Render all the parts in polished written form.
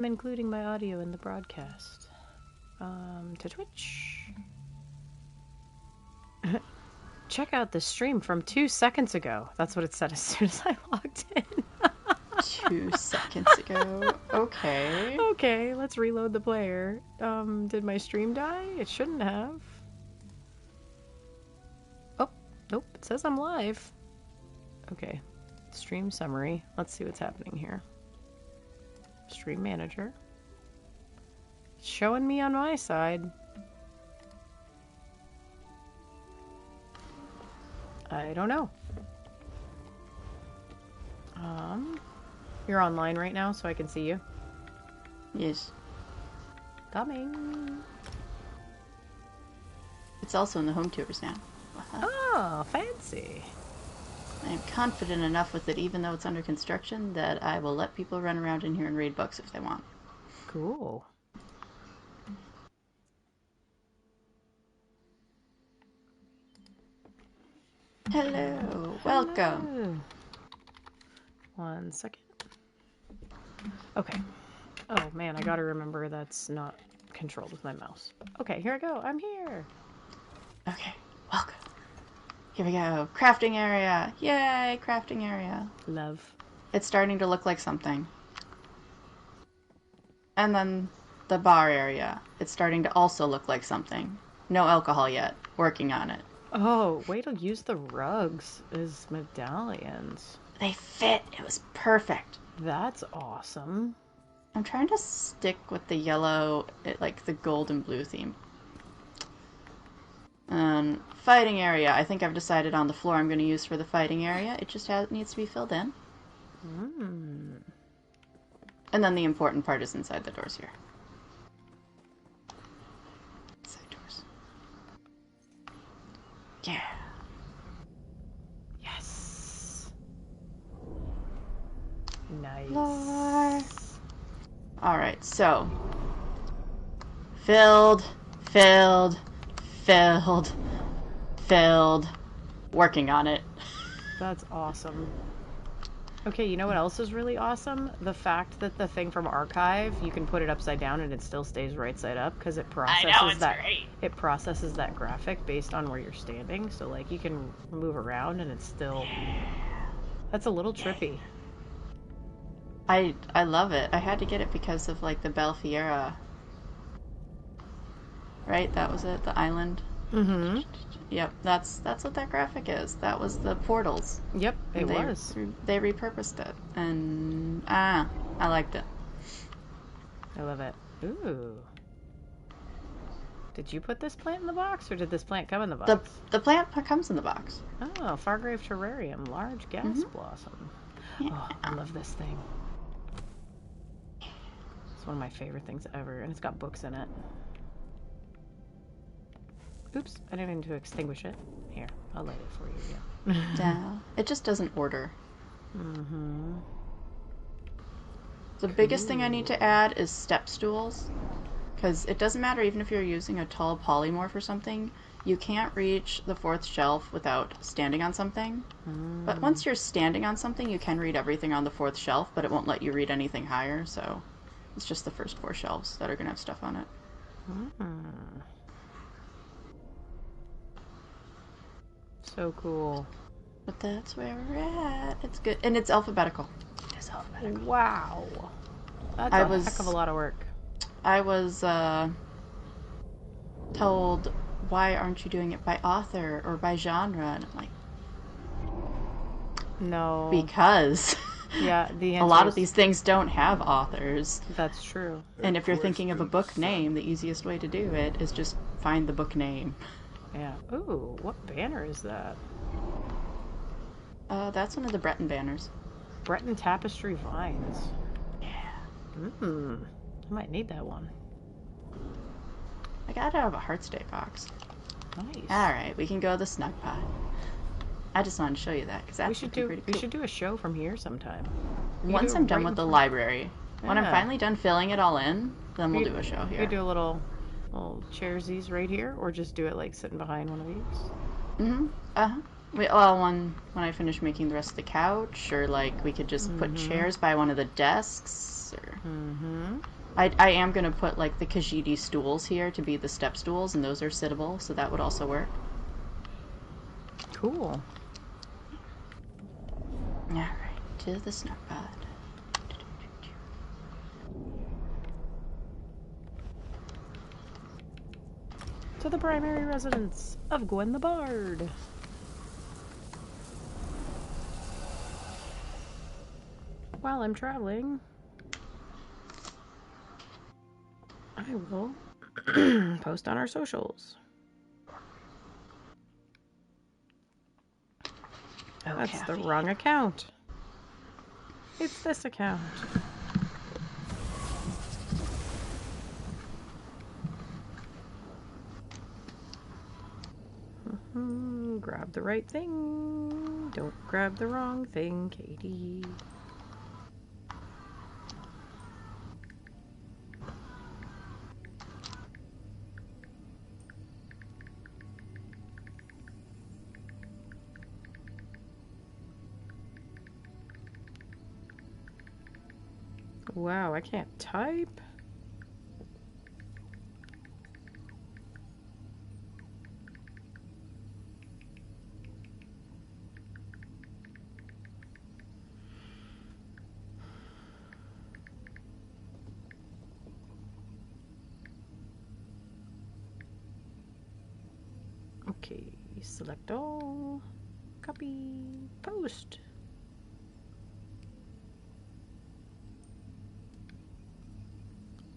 I'm including my audio in the broadcast. To Twitch. Check out the stream from 2 seconds ago. That's what it said as soon as I logged in. 2 seconds ago. Okay. Okay, let's reload the player. Did my stream die? It shouldn't have. Oh, nope. It says I'm live. Okay. Stream summary. Let's see what's happening here. Stream manager. It's showing me on my side. I don't know. You're online right now, so I can see you. Yes. Coming. It's also in the home tours now. Oh, fancy. I am confident enough with it, even though it's under construction, that I will let people run around in here and read books if they want. Cool. Hello. Welcome. Hello. 1 second. Okay. Oh man, I gotta remember that's not controlled with my mouse. Okay, here I go. I'm here. Okay. Welcome. Here we go. Crafting area. Yay, crafting area. Love. It's starting to look like something. And then the bar area. It's starting to also look like something. No alcohol yet. Working on it. Oh, way to use the rugs as medallions. They fit. It was perfect. That's awesome. I'm trying to stick with the yellow, like the gold and blue theme. Fighting area. I think I've decided on the floor I'm going to use for the fighting area. It just needs to be filled in. And then the important part is inside the doors here. Inside doors. Yeah. Yes. Nice. Lore. Alright, so. Filled. Working on it. That's awesome. Okay, you know what else is really awesome? The fact that the thing from Archive, you can put it upside down and it still stays right side up because it processes it processes that graphic based on where you're standing. So like you can move around and it's still That's a little trippy. I love it. I had to get it because of like the Belfiera. Right? That was it, the island. Mm-hmm. Yep, that's what that graphic is. That was the portals. Yep, it was. They repurposed it, and I liked it. I love it. Ooh. Did you put this plant in the box, or did this plant come in the box? The plant comes in the box. Oh, Fargrave Terrarium, large gas blossom. Yeah. Oh, I love this thing. It's one of my favorite things ever, and it's got books in it. Oops, I didn't mean to extinguish it. Here, I'll light it for you. Yeah, it just doesn't order. Mm-hmm. The biggest thing I need to add is step stools. Because it doesn't matter even if you're using a tall polymorph or something, you can't reach the 4th shelf without standing on something. But once you're standing on something, you can read everything on the 4th shelf, but it won't let you read anything higher, so it's just the first 4 shelves that are going to have stuff on it. So cool. But that's where we're at. It's good. And it's alphabetical. It is alphabetical. Wow. That's a heck of a lot of work. I was told, why aren't you doing it by author or by genre? And I'm like, no. Because yeah, a lot of these things don't have authors. That's true. And if you're thinking of a book name, the easiest way to do it is just find the book name. Yeah. Ooh, what banner is that? That's one of the Breton banners. Breton Tapestry Vines. Yeah. I might need that one. I got it out of a Heartsday box. Nice. Alright, we can go to the Snugpod. I just wanted to show you that, because that's pretty cool. We should do a show from here sometime. Once I'm done with the library. When I'm finally done filling it all in, then we'll do a show here. We could do a little chairsies right here, or just do it like sitting behind one of these. Well, when I finish making the rest of the couch, or like we could just put chairs by one of the desks. Or... I am gonna put like the Khajiit stools here to be the step stools, and those are sittable, so that would also work. Cool. All right, to the Snugpod. To the primary residence of Gwen the Bard. While I'm traveling, I will post on our socials. Oh, that's Kathy. The wrong account. It's this account. Grab the right thing. Don't grab the wrong thing, Katie. Wow, I can't type. Okay, select all, copy, post.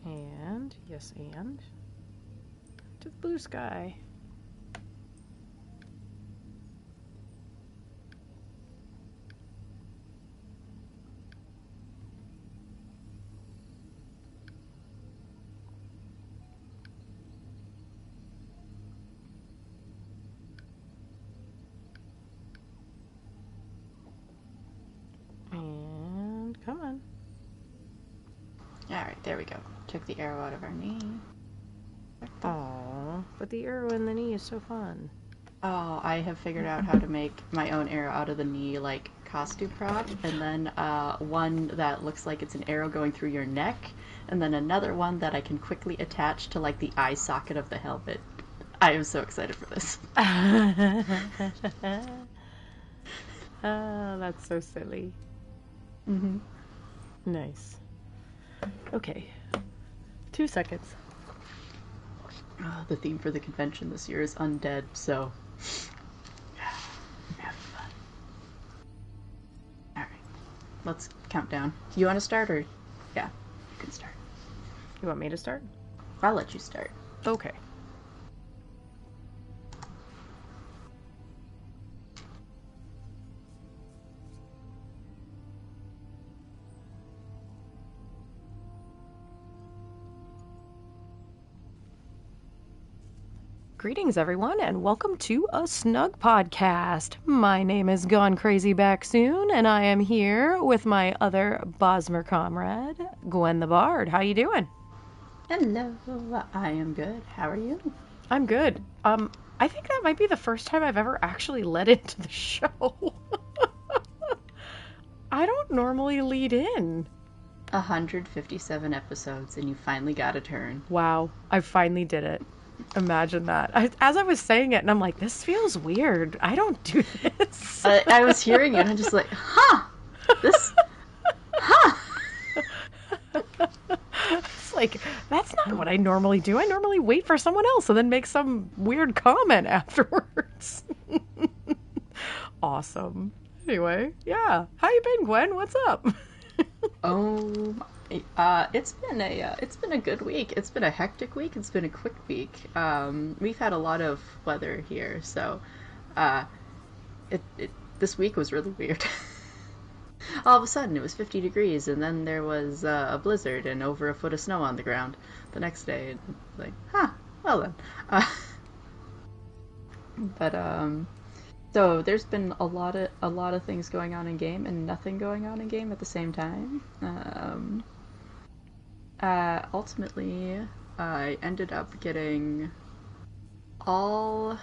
And, yes, and to the blue sky. And come on. Alright, there we go. Took the arrow out of our knee. Aww, but the arrow in the knee is so fun. Oh, I have figured out how to make my own arrow out of the knee, like, costume prop, and then one that looks like it's an arrow going through your neck, and then another one that I can quickly attach to, like, the eye socket of the helmet. I am so excited for this. Oh, that's so silly. Mm-hmm. Nice. Okay. 2 seconds. The theme for the convention this year is undead, so... have fun. Alright. Let's count down. You want to start, or... Yeah, you can start. You want me to start? I'll let you start. Okay. Greetings, everyone, and welcome to a Snugpod Cast. My name is Gone Crazy Back Soon, and I am here with my other Bosmer comrade, Gwen the Bard. How you doing? Hello, I am good. How are you? I'm good. I think that might be the first time I've ever actually led into the show. I don't normally lead in. 157 episodes, and you finally got a turn. Wow, I finally did it. Imagine that. As I was saying it, and I'm like, this feels weird. I don't do this. I was hearing it, and I'm just like, this, It's like, that's not what I normally do. I normally wait for someone else and then make some weird comment afterwards. Awesome. Anyway, yeah. How you been, Gwen? What's up? It's been a good week. It's been a hectic week. It's been a quick week. We've had a lot of weather here, so this week was really weird. All of a sudden, it was 50 degrees, and then there was a blizzard and over a foot of snow on the ground the next day. And like, well then. So there's been a lot of things going on in game and nothing going on in game at the same time. Ultimately, I ended up getting all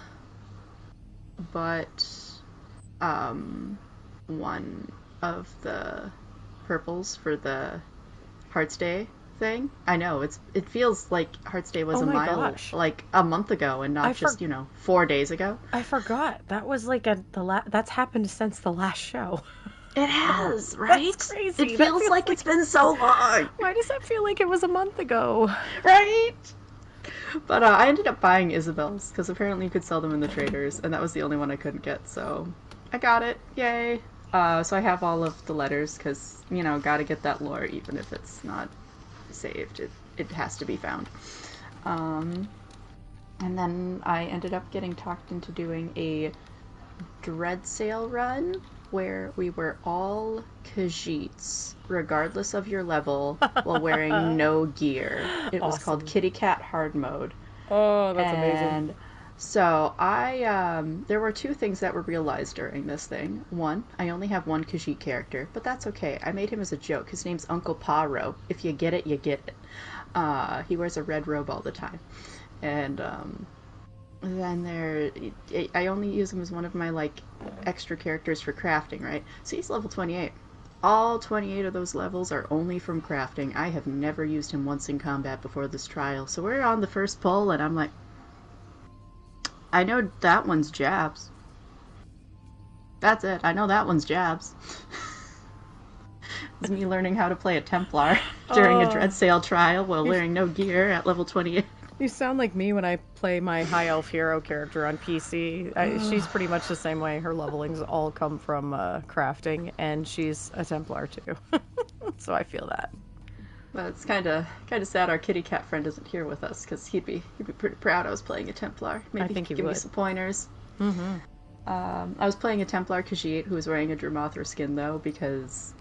but one of the purples for the Hearts Day thing. I know it feels like Hearts Day was Oh my gosh. like a month ago and not just 4 days ago. I forgot that was like that's happened since the last show. It has, right? That's crazy. It feels like it's been so long. Why does that feel like it was a month ago? Right? But I ended up buying Isabel's because apparently you could sell them in the traders, and that was the only one I couldn't get, so I got it. Yay. So I have all of the letters because, gotta get that lore even if it's not saved. It has to be found. And then I ended up getting talked into doing a dread sale run where we were all Khajiits, regardless of your level, while wearing no gear. It was called Kitty Cat Hard Mode. Oh, that's amazing. So there were two things that were realized during this thing. One, I only have one Khajiit character, but that's okay. I made him as a joke. His name's Uncle Paro. If you get it, you get it. He wears a red robe all the time. And then I only use him as one of my extra characters for crafting, right? So he's level 28. All 28 of those levels are only from crafting. I have never used him once in combat before this trial. So we're on the first pull, and I'm like, I know that one's jabs. That's it. I know that one's jabs. It's me learning how to play a Templar during a dread sale trial while wearing no gear at level 28. You sound like me when I play my high elf hero character on PC. She's pretty much the same way. Her levelings all come from crafting, and she's a Templar too. So I feel that. But it's kind of sad our kitty cat friend isn't here with us because he'd be pretty proud I was playing a Templar. Maybe I think he give would. Me some pointers. Mm-hmm. I was playing a Templar Khajiit who was wearing a Dromothra skin though because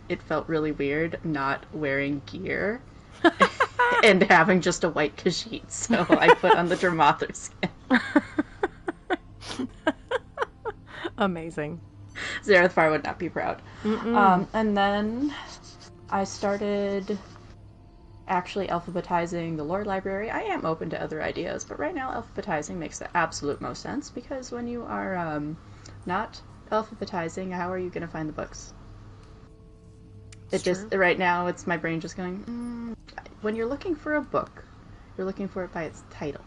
it felt really weird not wearing gear. And having just a white Khajiit, so I put on the Dromothra skin. Amazing. Zarathar would not be proud. And then I started actually alphabetizing the lore library. I am open to other ideas, but right now alphabetizing makes the absolute most sense because when you are not alphabetizing, how are you going to find the books? Right now, it's my brain just going, when you're looking for a book, you're looking for it by its title.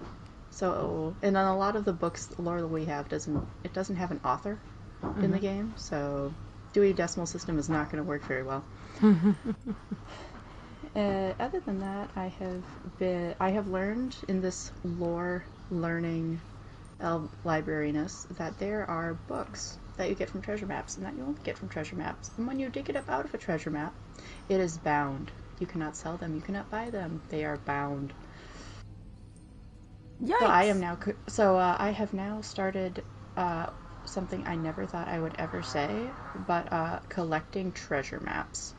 So, and then a lot of the books, the lore that we have, doesn't have an author in the game, so Dewey Decimal System is not going to work very well. Other than that, I have learned in this lore learning libraryness that there are books that you get from treasure maps and that you only get from treasure maps. And when you dig it up out of a treasure map, it is bound. You cannot sell them. You cannot buy them. They are bound. Yikes. So I have now started something I never thought I would ever say, but collecting treasure maps.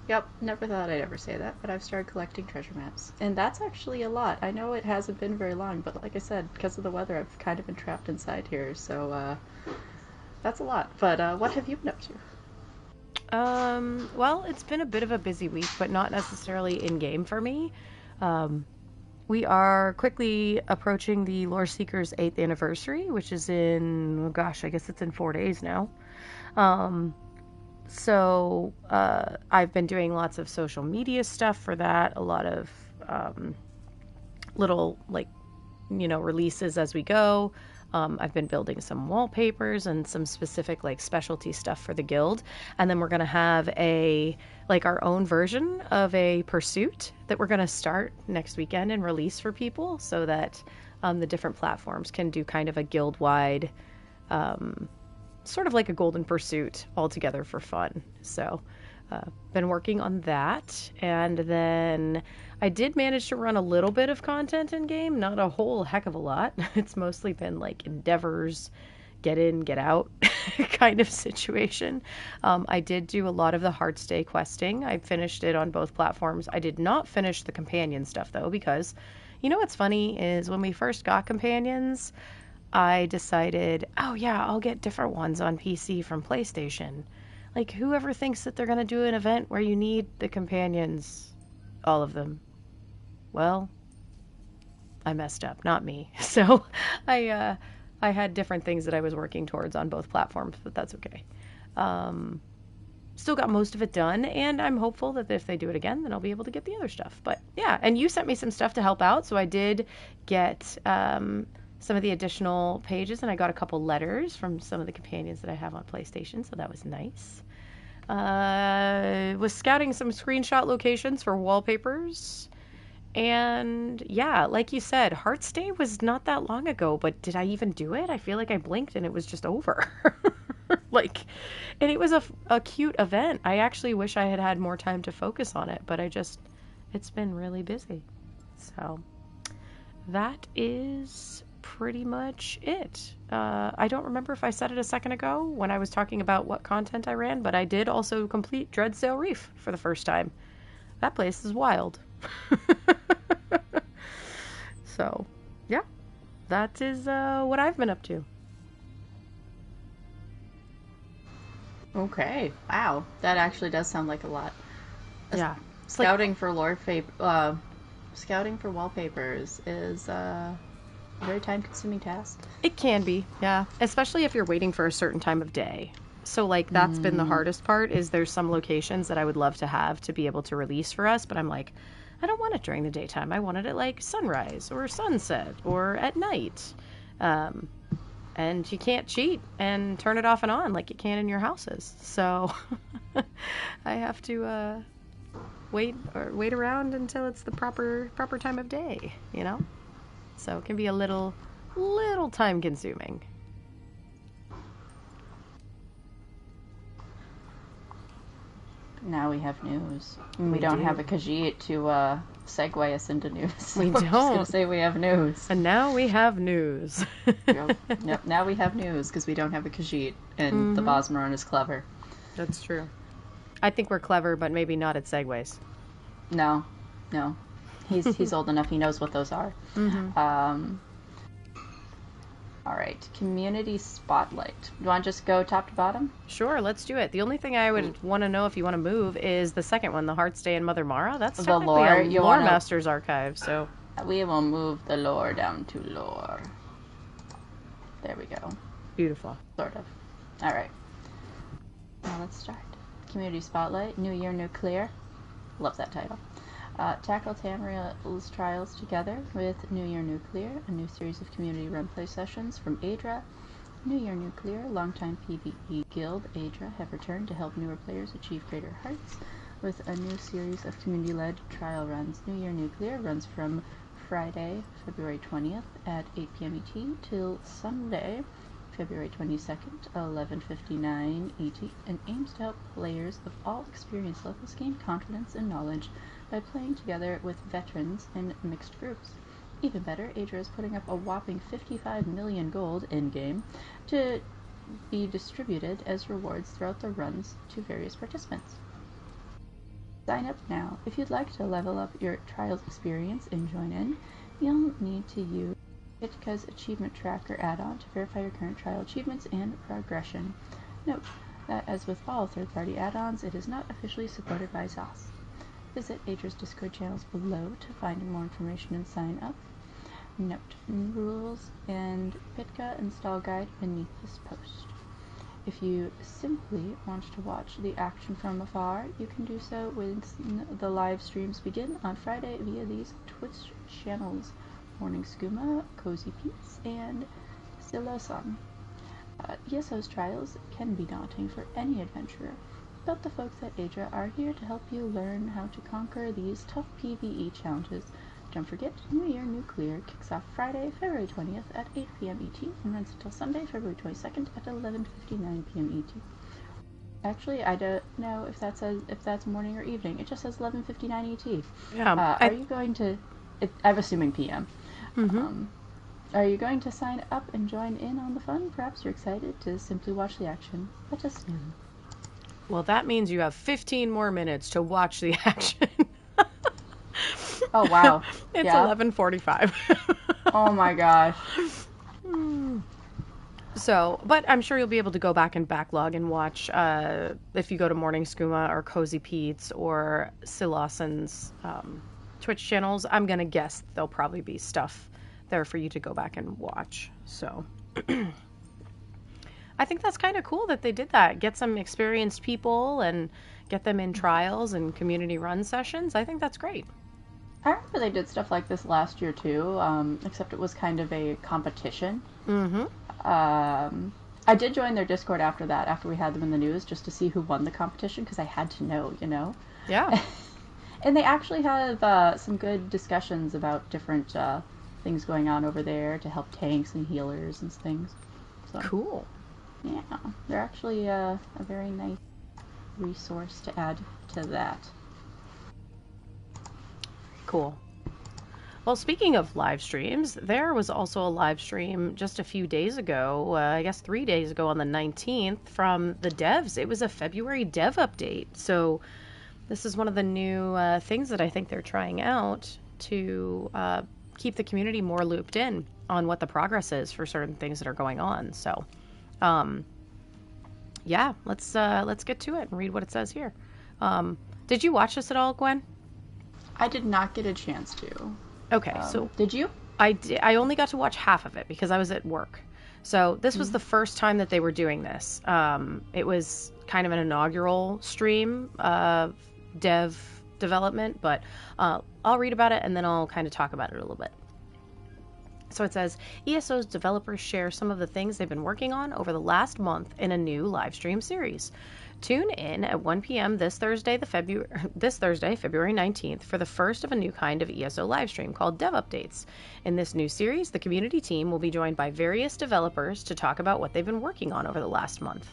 Yep, never thought I'd ever say that, but I've started collecting treasure maps. And that's actually a lot. I know it hasn't been very long, but like I said, because of the weather, I've kind of been trapped inside here, so that's a lot. But what have you been up to? Well, it's been a bit of a busy week, but not necessarily in-game for me. We are quickly approaching the Lore Seekers 8th anniversary, which is I guess it's in 4 days now. So I've been doing lots of social media stuff for that, a lot of little releases as we go. I've been building some wallpapers and some specific specialty stuff for the guild, and then we're going to have our own version of a pursuit that we're going to start next weekend and release for people so that the different platforms can do kind of a guild-wide sort of like a golden pursuit all together for fun. So been working on that, and then I did manage to run a little bit of content in game, not a whole heck of a lot. It's mostly been endeavors, get in, get out kind of situation. I did do a lot of the Hearts Day questing. I finished it on both platforms. I did not finish the companion stuff though, because what's funny is when we first got companions, I decided, oh yeah, I'll get different ones on PC from PlayStation. Whoever thinks that they're going to do an event where you need the companions, all of them. Well, I messed up, not me. So I I had different things that I was working towards on both platforms, but that's okay. Still got most of it done, and I'm hopeful that if they do it again, then I'll be able to get the other stuff. But yeah, and you sent me some stuff to help out, so I did get some of the additional pages, and I got a couple letters from some of the companions that I have on PlayStation, so that was nice. Was scouting some screenshot locations for wallpapers. And yeah, like you said, Hearts Day was not that long ago, but did I even do it? I feel like I blinked and it was just over. And it was a cute event. I actually wish I had more time to focus on it, but it's been really busy. So that is pretty much it. I don't remember if I said it a second ago when I was talking about what content I ran, but I did also complete Dreadsail Reef for the first time. That place is wild. So, yeah, that is what I've been up to. Okay, wow, that actually does sound like a lot. Yeah, Scouting for scouting for wallpapers is a very time-consuming task. It can be, yeah, especially if you're waiting for a certain time of day. So, like, that's been the hardest part, is there's some locations that I would love to have to be able to release for us, but I'm like, I don't want it during the daytime. I wanted it, like, sunrise or sunset or at night. And you can't cheat and turn it off and on like you can in your houses. So, I have to wait around until it's the proper time of day, you know? So, it can be a little time-consuming. Now we have news. We don't have a Khajiit to segue us into news. We don't. Just gonna say we have news. And now we have news. Yep, now we have news because we don't have a Khajiit, and the Bosmaron is clever. That's true. I think we're clever, but maybe not at segues. No. He's old enough. He knows what those are. Mm-hmm. All right, community spotlight. Do you want to just go top to bottom? Sure, let's do it. The only thing I would want to know if you want to move is the second one, the Hearts Day and Mother Mara. That's the technically lore. a Lore Master's archive, so... We will move the lore down to lore. There we go. Beautiful. Sort of. All right. Now let's start. Community spotlight. New Year, New Clear. Love that title. Tackle Tamriel's trials together with New Year Nuclear, a new series of community-run play sessions from Aedra. New Year Nuclear, longtime PvE guild Aedra have returned to help newer players achieve greater heights with a new series of community-led trial runs. New Year Nuclear runs from Friday, February 20th at 8 p.m. ET till Sunday, February 22nd, 11:59 ET, and aims to help players of all experience levels gain confidence and knowledge by playing together with veterans in mixed groups. Even better, Aedra is putting up a whopping 55 million gold in-game to be distributed as rewards throughout the runs to various participants. Sign up now. If you'd like to level up your Trials experience and join in, you'll need to use Itka's Achievement Tracker add-on to verify your current trial achievements and progression. Note that, as with all third-party add-ons, it is not officially supported by ZOS. Visit Aedra's Discord channels below to find more information and sign up. Note, rules and Pitka install guide beneath this post. If you simply want to watch the action from afar, you can do so when the live streams begin on Friday via these Twitch channels: Morning Skooma, Cozy Pete's, and Silosan. ESO's trials can be daunting for any adventurer, but the folks at Aedra are here to help you learn how to conquer these tough PvE challenges. Don't forget, New Year Nuclear kicks off Friday, February 20th at 8 p.m. ET and runs until Sunday, February 22nd at 11:59 p.m. ET. Actually, I don't know if that's morning or evening. It just says 11:59 ET. Yeah. Are you going to? I'm assuming PM. Mm-hmm. Are you going to sign up and join in on the fun? Perhaps you're excited to simply watch the action. But just. Well, that means you have 15 more minutes to watch the action. Oh, wow. It's 11:45. Oh, my gosh. So, but I'm sure you'll be able to go back and backlog and watch if you go to Morning Skooma or Cozy Pete's or Silason's Twitch channels. I'm going to guess there'll probably be stuff there for you to go back and watch. So, I think that's kind of cool that they did that. Get some experienced people and get them in trials and community run sessions. I think that's great. I remember they did stuff like this last year too, except it was kind of a competition. Mm-hmm. I did join their Discord after that, after we had them in the news, just to see who won the competition, because I had to know, you know? Yeah. And they actually have some good discussions about different things going on over there to help tanks and healers and things. So, cool. Yeah, they're actually a very nice resource to add to that. Cool. Well, speaking of live streams, there was also a live stream just a few days ago, I guess 3 days ago on the 19th, from the devs. It was a February dev update. So this is one of the new things that I think they're trying out to keep the community more looped in on what the progress is for certain things that are going on. So, yeah, let's get to it and read what it says here. Did you watch this at all, Gwen? I did not get a chance to. Okay, so did you? I only got to watch half of it because I was at work. So this was the first time that they were doing this. It was kind of an inaugural stream of dev development, but I'll read about it and then I'll kind of talk about it a little bit. So it says, ESO's developers share some of the things they've been working on over the last month in a new live stream series. Tune in at 1 p.m. this Thursday, February 19th, for the first of a new kind of ESO livestream called Dev Updates. In this new series, the community team will be joined by various developers to talk about what they've been working on over the last month.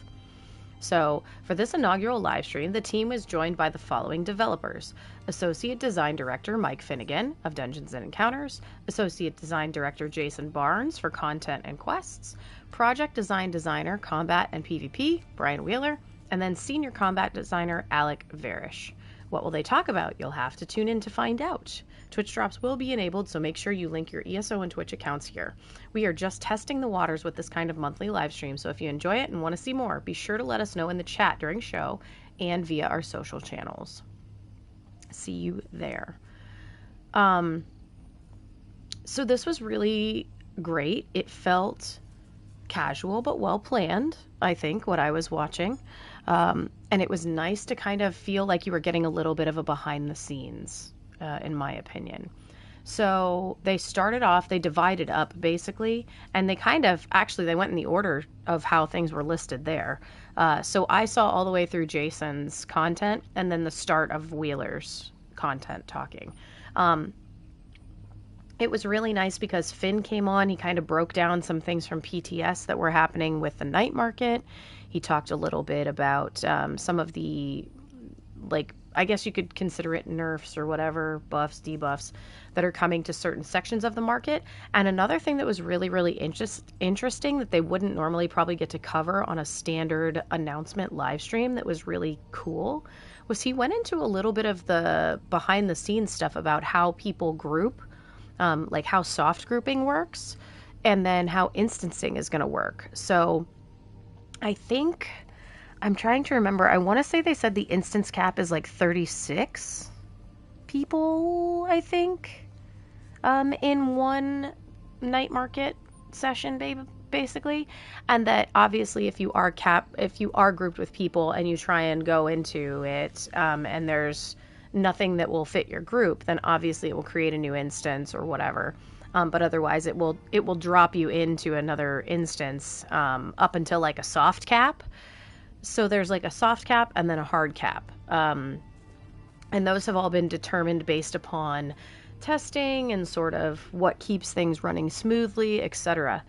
So, for this inaugural livestream, the team was joined by the following developers: Associate Design Director Mike Finnegan of Dungeons & Encounters, Associate Design Director Jason Barnes for Content and Quests, Project Design Designer Combat and PvP Brian Wheeler, and then Senior Combat Designer Alec Varish. What will they talk about? You'll have to tune in to find out. Twitch drops will be enabled, so make sure you link your ESO and Twitch accounts here. We are just testing the waters with this kind of monthly live stream, so if you enjoy it and want to see more, be sure to let us know in the chat during show and via our social channels. See you there. So this was really great. It felt casual but well planned, I think, what I was watching. And it was nice to kind of feel like you were getting a little bit of a behind the scenes, in my opinion. So they started off, they divided up basically, and they kind of, actually they went in the order of how things were listed there. So I saw all the way through Jason's content and then the start of Wheeler's content talking. It was really nice because Finn came on. He kind of broke down some things from PTS that were happening with the night market. He talked a little bit about some of the, like, I guess you could consider it nerfs or whatever, buffs, debuffs that are coming to certain sections of the market. And another thing that was really, really interesting that they wouldn't normally probably get to cover on a standard announcement live stream that was really cool was he went into a little bit of the behind the scenes stuff about how people group, like how soft grouping works, and then how instancing is going to work. So I think, I'm trying to remember, I want to say they said the instance cap is like 36 people, I think, in one night market session, basically. And that obviously if you are grouped with people and you try and go into it, and there's nothing that will fit your group, then obviously it will create a new instance or whatever. But otherwise it will drop you into another instance up until like a soft cap. So there's like a soft cap and then a hard cap. And those have all been determined based upon testing and sort of what keeps things running smoothly, etc.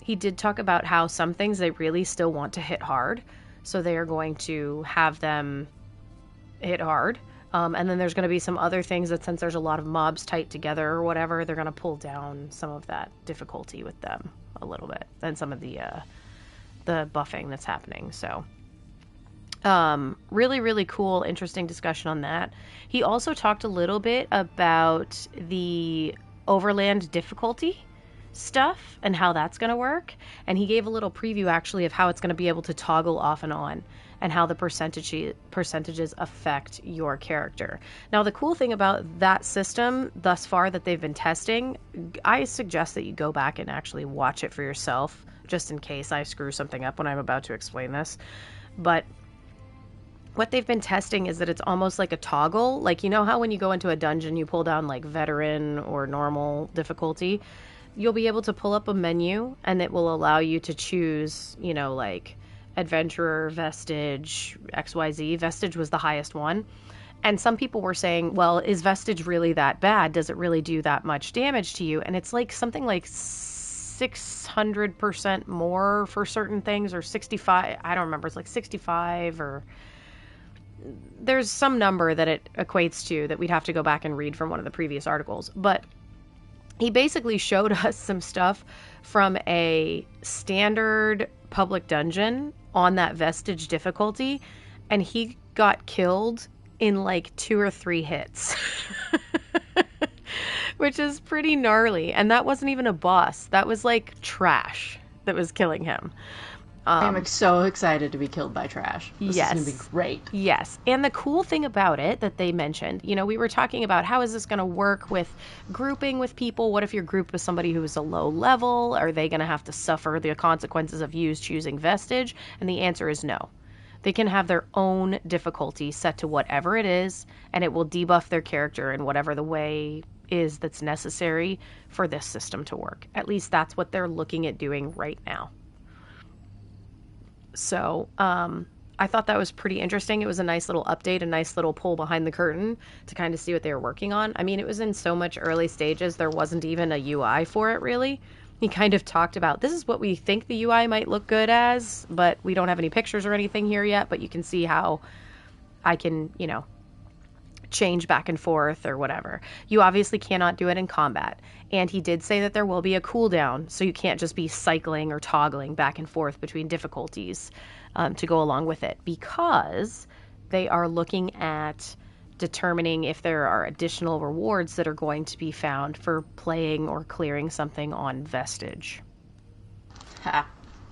He did talk about how some things they really still want to hit hard. So they are going to have them hit hard. And then there's going to be some other things that, since there's a lot of mobs tight together or whatever, they're going to pull down some of that difficulty with them a little bit, and some of the buffing that's happening. So really, really cool, interesting discussion on that. He also talked a little bit about the overland difficulty stuff and how that's going to work. And he gave a little preview actually of how it's going to be able to toggle off and on. and how the percentages affect your character. Now, the cool thing about that system thus far that they've been testing, I suggest that you go back and actually watch it for yourself, just in case I screw something up when I'm about to explain this. But what they've been testing is that it's almost like a toggle. Like, you know how when you go into a dungeon, you pull down like veteran or normal difficulty? You'll be able to pull up a menu and it will allow you to choose, you know, like adventurer, vestige, XYZ. Vestige was the highest one. And some people were saying, well, is vestige really that bad? Does it really do that much damage to you? And it's like something like 600% more for certain things, or 65. I don't remember. It's like 65, or there's some number that it equates to that we'd have to go back and read from one of the previous articles. But he basically showed us some stuff from a standard public dungeon on that vestige difficulty, and he got killed in like 2 or 3 hits. Which is pretty gnarly. And that wasn't even a boss. That was like trash that was killing him. I'm so excited to be killed by trash. This is going to be great. Yes. And the cool thing about it that they mentioned, you know, we were talking about how is this going to work with grouping with people? What if you're grouped with somebody who is a low level? Are they going to have to suffer the consequences of you choosing vestige? And the answer is no. They can have their own difficulty set to whatever it is, and it will debuff their character in whatever the way is that's necessary for this system to work. At least that's what they're looking at doing right now. So I thought that was pretty interesting. It was a nice little update, a nice little pull behind the curtain to kind of see what they were working on. I mean, it was in so much early stages, there wasn't even a UI for it, really. He kind of talked about, this is what we think the UI might look good as, but we don't have any pictures or anything here yet, but you can see how I can, you know, change back and forth or whatever. You obviously cannot do it in combat. And he did say that there will be a cooldown, so you can't just be cycling or toggling back and forth between difficulties to go along with it, because they are looking at determining if there are additional rewards that are going to be found for playing or clearing something on vestige. Ha.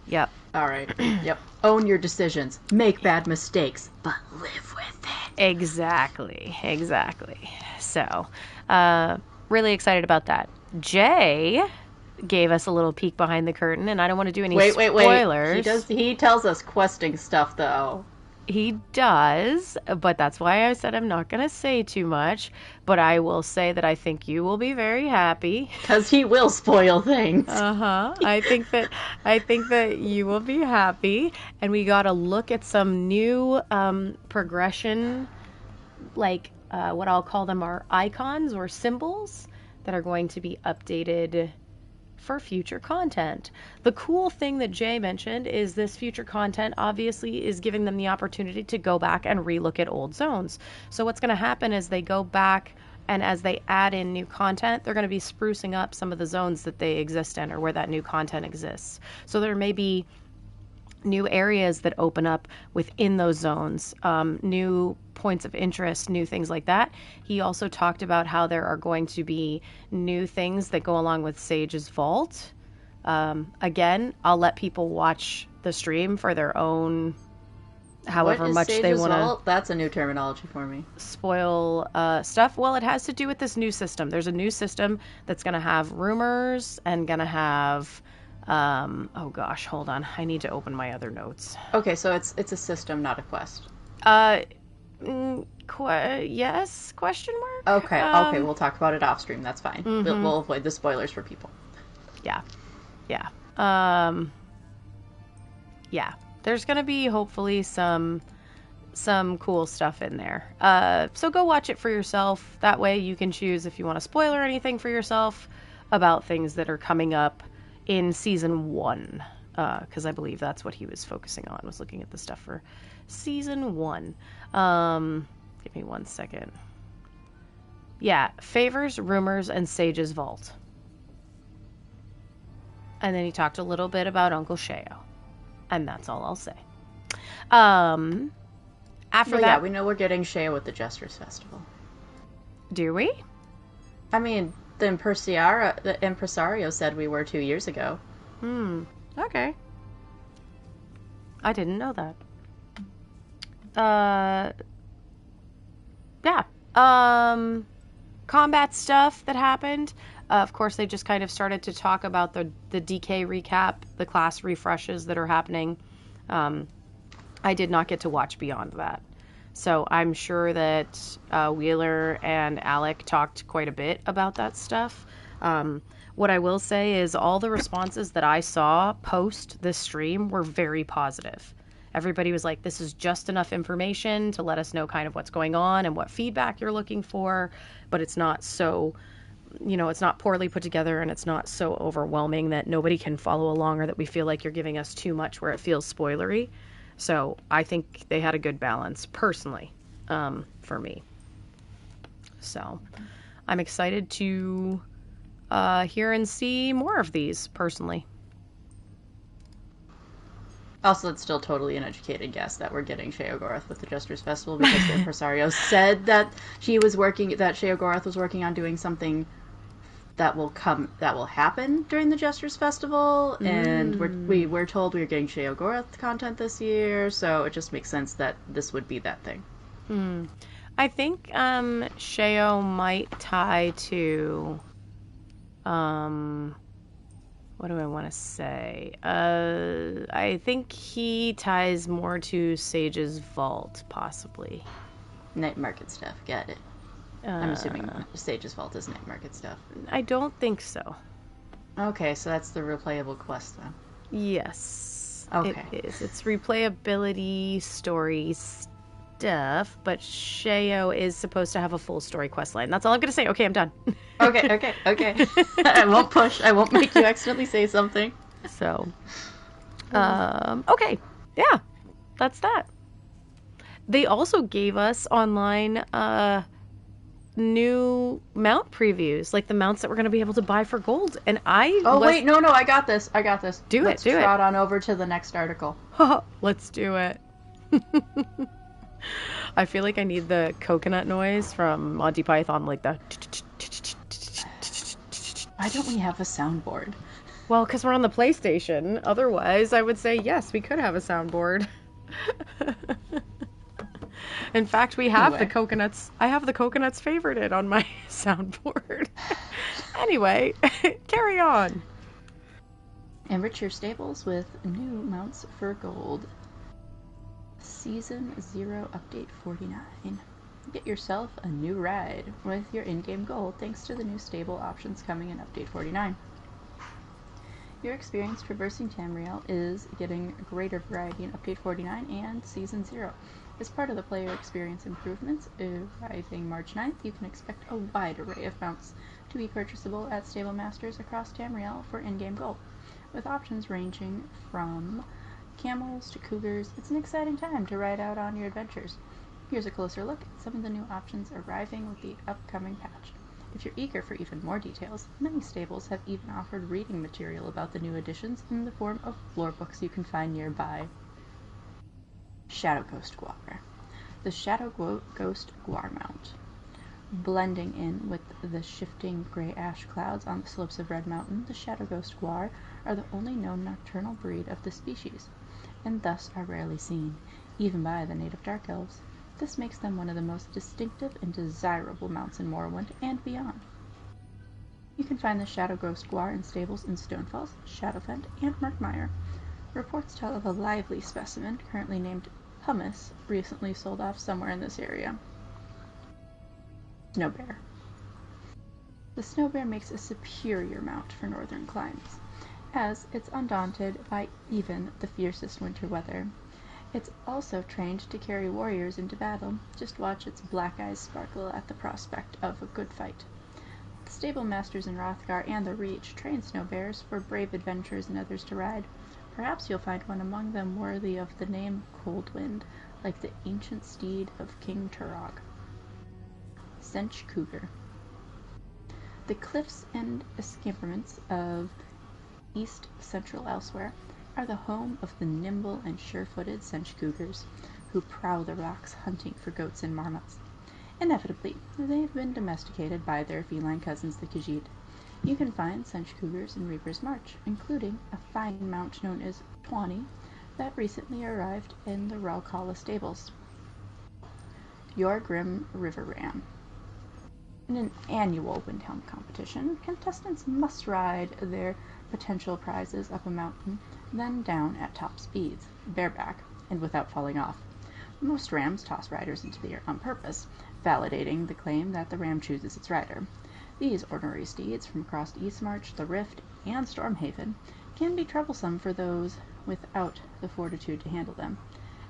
Yep. All right. Yep. Own your decisions. Make bad mistakes, but live with it. Exactly. So, really excited about that. Jay gave us a little peek behind the curtain, and I don't want to do any spoilers. Wait. He tells us questing stuff, though. He does, but that's why I said I'm not going to say too much, but I will say that I think you will be very happy. Because he will spoil things. I think that you will be happy, and we got to look at some new progression, like what I'll call them are icons or symbols that are going to be updated for future content. The cool thing that Jay mentioned is this future content obviously is giving them the opportunity to go back and relook at old zones. So what's going to happen is they go back, and as they add in new content, they're going to be sprucing up some of the zones that they exist in or where that new content exists. So there may be new areas that open up within those zones, new points of interest, new things like that. He also talked about how there are going to be new things that go along with Sage's Vault. Again, I'll let people watch the stream for their own, however much they want to. That's a new terminology for me. Spoil stuff. Well, it has to do with this new system. There's a new system that's going to have rumors and going to have oh gosh, hold on. I need to open my other notes. Okay, so it's a system, not a quest. Yes? Question mark? Okay, we'll talk about it off stream. That's fine. Mm-hmm. We'll avoid the spoilers for people. Yeah. Yeah. There's gonna be hopefully some cool stuff in there. So go watch it for yourself. That way you can choose if you want to spoil or anything for yourself about things that are coming up in season 1, because I believe that's what he was focusing on, was looking at the stuff for season 1. Give me 1 second. Yeah, favors, rumors, and Sage's Vault. And then he talked a little bit about Uncle Sheo, and that's all I'll say. After that, yeah, we know we're getting Sheo at the Jesters Festival. Do we? I mean, the impresario said we were 2 years ago. Okay. I didn't know that. Yeah. Combat stuff that happened. Of course, they just kind of started to talk about the DK recap, the class refreshes that are happening. I did not get to watch beyond that. So I'm sure that Wheeler and Alec talked quite a bit about that stuff. What I will say is all the responses that I saw post this stream were very positive. Everybody was like, this is just enough information to let us know kind of what's going on and what feedback you're looking for, but it's not so, it's not poorly put together and it's not so overwhelming that nobody can follow along or that we feel like you're giving us too much where it feels spoilery. So I think they had a good balance, personally, for me. So I'm excited to hear and see more of these, personally. Also, it's still totally an educated guess that we're getting Sheogorath with the Jester's Festival because the impresario said that Sheogorath was working on doing something that will happen during the Jester's Festival, and we were told we were getting Sheogorath content this year, so it just makes sense that this would be that thing. I think Sheo might tie to what do I want to say? I think he ties more to Sage's Vault, possibly. Night market stuff, got it. I'm assuming Sage's Vault is night market stuff. I don't think so. Okay, so that's the replayable quest then. Yes. Okay. It is. It's replayability story stuff, but Sheo is supposed to have a full story quest line. That's all I'm going to say. Okay, I'm done. Okay. I won't push. I won't make you accidentally say something. So, okay. Yeah, that's that. They also gave us online new mount previews, like the mounts that we're going to be able to buy for gold. And wait, no, I got this. Let's trot on over to the next article. Let's do it. I feel like I need the coconut noise from Monty Python, like the... Why don't we have a soundboard? Well, because we're on the PlayStation. Otherwise, I would say, yes, we could have a soundboard. In fact, we have the coconuts. I have the coconuts favorited on my soundboard. Anyway, carry on. Enrich your stables with new mounts for gold. Season 0 Update 49. Get yourself a new ride with your in-game gold thanks to the new stable options coming in Update 49. Your experience traversing Tamriel is getting greater variety in Update 49 and Season 0. As part of the player experience improvements arriving March 9th, you can expect a wide array of mounts to be purchasable at Stable Masters across Tamriel for in-game gold. With options ranging from camels to cougars, it's an exciting time to ride out on your adventures. Here's a closer look at some of the new options arriving with the upcoming patch. If you're eager for even more details, many stables have even offered reading material about the new additions in the form of lore books you can find nearby. Shadow Ghost Guar. The Shadow Ghost Guar mount. Blending in with the shifting gray ash clouds on the slopes of Red Mountain, the Shadow Ghost Guar are the only known nocturnal breed of the species, and thus are rarely seen, even by the native Dark Elves. This makes them one of the most distinctive and desirable mounts in Morrowind and beyond. You can find the Shadow Ghost Guar in stables in Stonefalls, Shadowfend, and Murkmire. Reports tell of a lively specimen, currently named Hummus, recently sold off somewhere in this area. Snow Bear. The Snow Bear makes a superior mount for northern climes, as it's undaunted by even the fiercest winter weather. It's also trained to carry warriors into battle. Just watch its black eyes sparkle at the prospect of a good fight. The stable masters in Hrothgar and the Reach train snow bears for brave adventurers and others to ride. Perhaps you'll find one among them worthy of the name Coldwind, like the ancient steed of King Turog. Sench Cougar. The cliffs and escarpments of East Central Elsewhere are the home of the nimble and sure-footed Sench Cougars, who prowl the rocks hunting for goats and marmots. Inevitably, they've been domesticated by their feline cousins the Khajiit. You can find Sench Cougars in Reaper's March, including a fine mount known as Tawny that recently arrived in the Ralkala stables. Your Grim River Ram. In an annual Windhelm competition, contestants must ride their potential prizes up a mountain, then down at top speeds, bareback, and without falling off. Most rams toss riders into the air on purpose, validating the claim that the ram chooses its rider. These ordinary steeds from across Eastmarch, the Rift, and Stormhaven can be troublesome for those without the fortitude to handle them,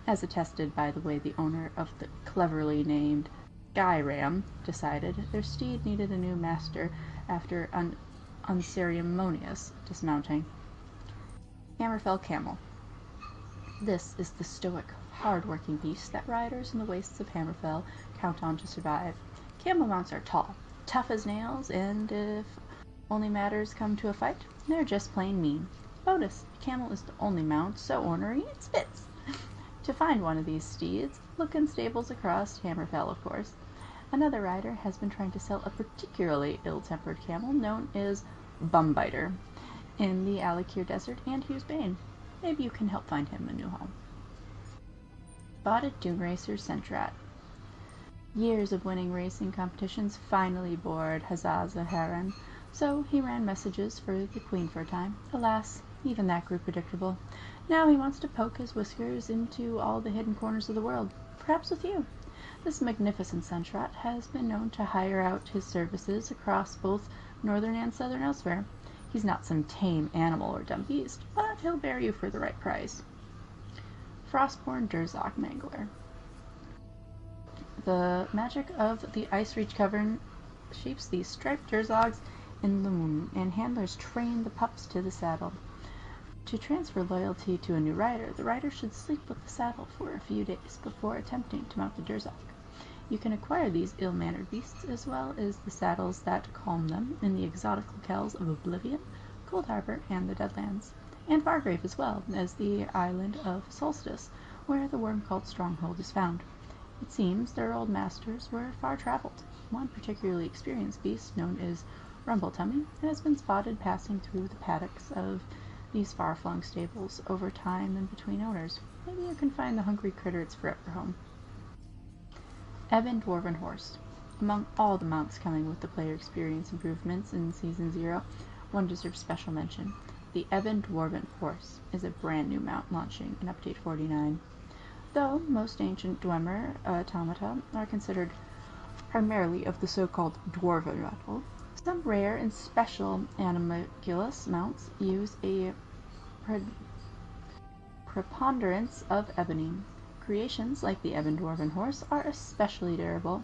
as attested by the way the owner of the cleverly named Sky Ram decided their steed needed a new master after an unceremonious dismounting. Hammerfell Camel. This is the stoic, hard-working beast that riders in the wastes of Hammerfell count on to survive. Camel mounts are tall, tough as nails, and if only matters come to a fight, they're just plain mean. Bonus, camel is the only mount so ornery it spits. To find one of these steeds, look in stables across Hammerfell, of course. Another rider has been trying to sell a particularly ill-tempered camel known as Bumbiter in the Alikir Desert and Hughes Bane. Maybe you can help find him a new home. Spotted Dune Racer Centrat. Years of winning racing competitions finally bored Hazaza so he ran messages for the Queen for a time. Alas, even that grew predictable. Now he wants to poke his whiskers into all the hidden corners of the world, perhaps with you. This magnificent Centrat has been known to hire out his services across both northern and southern elsewhere. He's not some tame animal or dumb beast, but he'll bear you for the right price. Frostborn Durzog Mangler. The magic of the Ice Reach Cavern shapes these striped Durzogs in the moon, and handlers train the pups to the saddle. To transfer loyalty to a new rider, the rider should sleep with the saddle for a few days before attempting to mount the Durzog. You can acquire these ill-mannered beasts as well as the saddles that calm them in the exotic locales of Oblivion, Cold Harbor, and the Deadlands, and Fargrave as well as the island of Solstice, where the worm-cult stronghold is found. It seems their old masters were far-traveled. One particularly experienced beast, known as Rumbletummy, has been spotted passing through the paddocks of these far-flung stables over time and between owners. Maybe you can find the hungry critter its forever home. Ebon Dwarven Horse. Among all the mounts coming with the player experience improvements in Season 0, one deserves special mention. The Ebon Dwarven Horse is a brand new mount launching in Update 49. Though most ancient Dwemer automata are considered primarily of the so-called Dwarven level, some rare and special animalculous mounts use a preponderance of ebony. Creations like the Ebon Dwarven Horse are especially durable.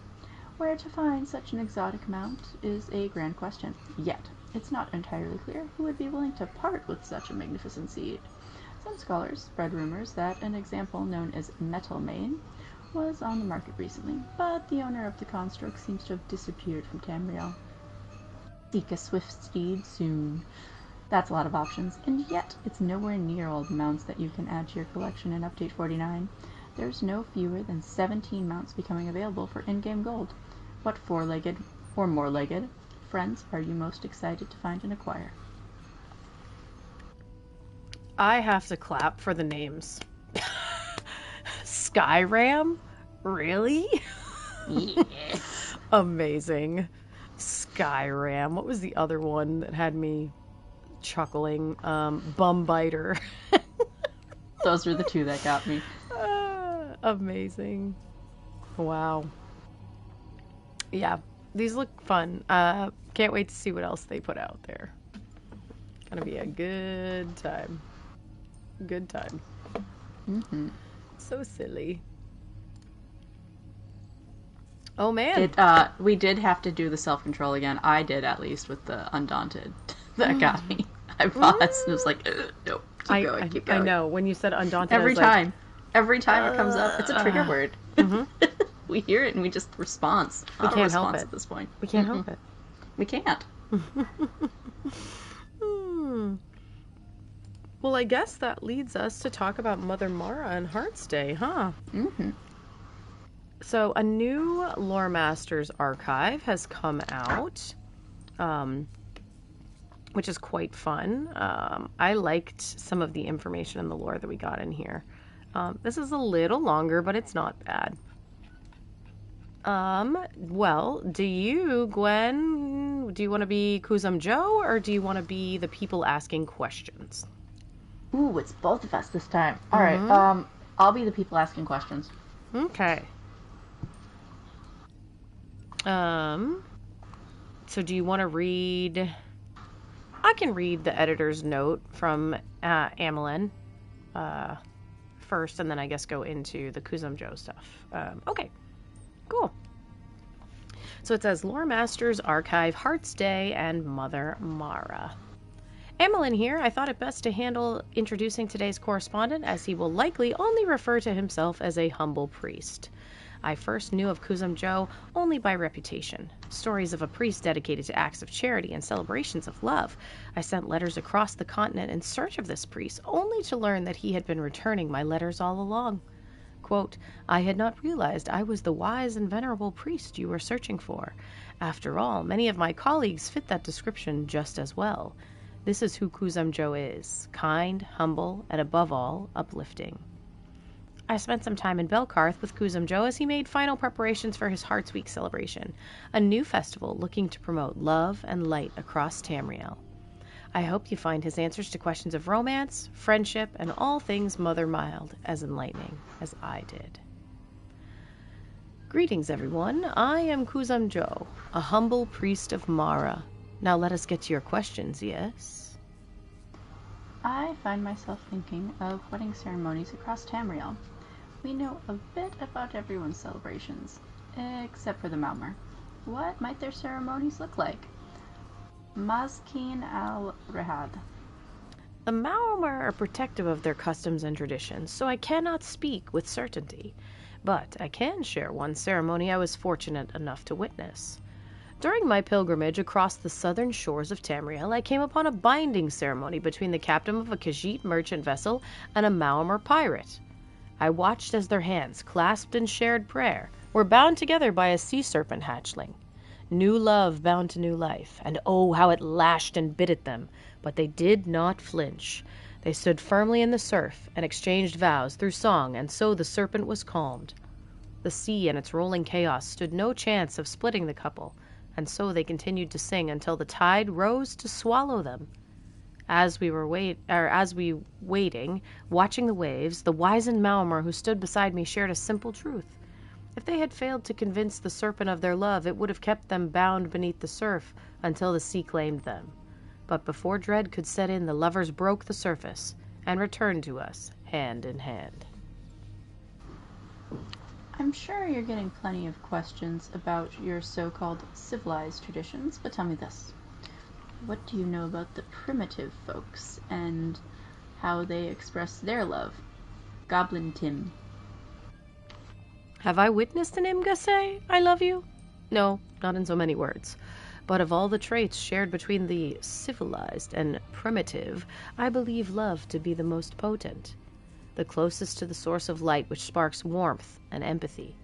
Where to find such an exotic mount is a grand question, yet it's not entirely clear who would be willing to part with such a magnificent steed. Some scholars spread rumors that an example known as Metal Mane was on the market recently, but the owner of the construct seems to have disappeared from Tamriel. Seek a swift steed soon. That's a lot of options, and yet it's nowhere near all the mounts that you can add to your collection in Update 49. There's no fewer than 17 mounts becoming available for in-game gold. What four-legged, or more-legged, friends are you most excited to find and acquire? I have to clap for the names. Skyram? Really? Yes. Amazing. Skyram. What was the other one that had me chuckling? Bumbiter. Those were the two that got me. Amazing. Wow. Yeah, these look fun. Can't wait to see what else they put out there. Gonna be a good time. Good time. Mm-hmm. So silly. Oh man. We did have to do the self-control again. I did, at least, with the Undaunted. That got me. I paused and was like, nope, keep going. I know, when you said Undaunted, Every time it comes up, it's a trigger word. Mm-hmm. We hear it and we just respond. We can't help it At this point. We can't help it. We can't. Well, I guess that leads us to talk about Mother Mara and Heart's Day, huh? Mm-hmm. So a new Lore Masters archive has come out, which is quite fun. I liked some of the information in the lore that we got in here. This is a little longer, but it's not bad. Well, do you, Gwen, do you want to be Kuzum Joe, or do you want to be the people asking questions? Ooh, it's both of us this time. All right, I'll be the people asking questions. Okay. So do you want to read... I can read the editor's note from Amelin first, and then I guess go into the Kuzum Joe stuff. Okay, cool. So it says, Lore Masters Archive, Heart's Day, and Mother Mara. Amelin here. I thought it best to handle introducing today's correspondent, as he will likely only refer to himself as a humble priest. I first knew of Kuzum Joe only by reputation. Stories of a priest dedicated to acts of charity and celebrations of love. I sent letters across the continent in search of this priest, only to learn that he had been returning my letters all along. Quote, I had not realized I was the wise and venerable priest you were searching for. After all, many of my colleagues fit that description just as well. This is who Kuzum Joe is, kind, humble, and above all, uplifting. I spent some time in Belkarth with Kuzum Joe as he made final preparations for his Hearts Week celebration, a new festival looking to promote love and light across Tamriel. I hope you find his answers to questions of romance, friendship, and all things Mother Mild as enlightening as I did. Greetings, everyone. I am Kuzum Joe, a humble priest of Mara. Now let us get to your questions, yes? I find myself thinking of wedding ceremonies across Tamriel. We know a bit about everyone's celebrations, except for the Malmer. What might their ceremonies look like? Mazkin al-Rehad. The Malmer are protective of their customs and traditions, so I cannot speak with certainty. But I can share one ceremony I was fortunate enough to witness. During my pilgrimage across the southern shores of Tamriel, I came upon a binding ceremony between the captain of a Khajiit merchant vessel and a Malmer pirate. I watched as their hands, clasped in shared prayer, were bound together by a sea serpent hatchling. New love bound to new life, and oh, how it lashed and bit at them, but they did not flinch. They stood firmly in the surf and exchanged vows through song, and so the serpent was calmed. The sea and its rolling chaos stood no chance of splitting the couple, and so they continued to sing until the tide rose to swallow them. As we waiting, watching the waves, the wizened Malmer who stood beside me shared a simple truth. If they had failed to convince the serpent of their love, it would have kept them bound beneath the surf until the sea claimed them. But before dread could set in, the lovers broke the surface and returned to us, hand in hand. I'm sure you're getting plenty of questions about your so-called civilized traditions, but tell me this. What do you know about the primitive folks and how they express their love? Goblin Tim. Have I witnessed an Imga say, I love you? No, not in so many words. But of all the traits shared between the civilized and primitive, I believe love to be the most potent, the closest to the source of light which sparks warmth and empathy.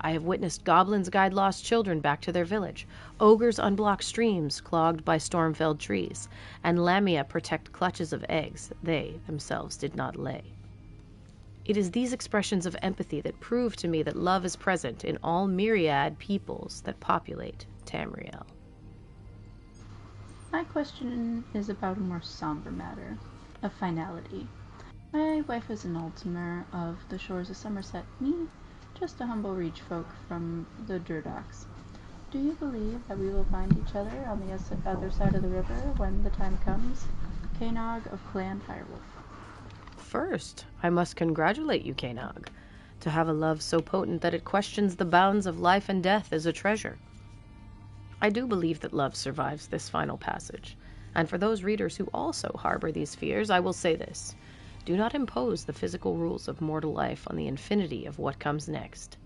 I have witnessed goblins guide lost children back to their village, ogres unblock streams clogged by storm-felled trees, and Lamia protect clutches of eggs they themselves did not lay. It is these expressions of empathy that prove to me that love is present in all myriad peoples that populate Tamriel. My question is about a more somber matter, of finality. My wife is an Ultimer of the shores of Somerset, me, just a humble reach folk from the Durdocks. Do you believe that we will find each other on the other side of the river when the time comes? Kanog of Clan Firewolf. First, I must congratulate you, Kanog. To have a love so potent that it questions the bounds of life and death is a treasure. I do believe that love survives this final passage, and for those readers who also harbor these fears, I will say this. Do not impose the physical rules of mortal life on the infinity of what comes next.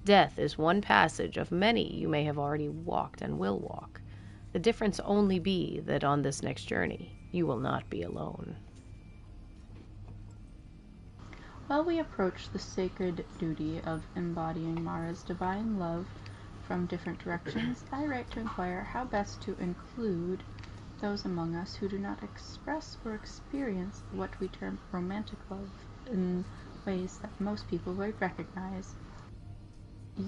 Death is one passage of many you may have already walked and will walk. The difference only be that on this next journey, you will not be alone. While we approach the sacred duty of embodying Mara's divine love from different directions, I write to inquire how best to include those among us who do not express or experience what we term romantic love in ways that most people would recognize.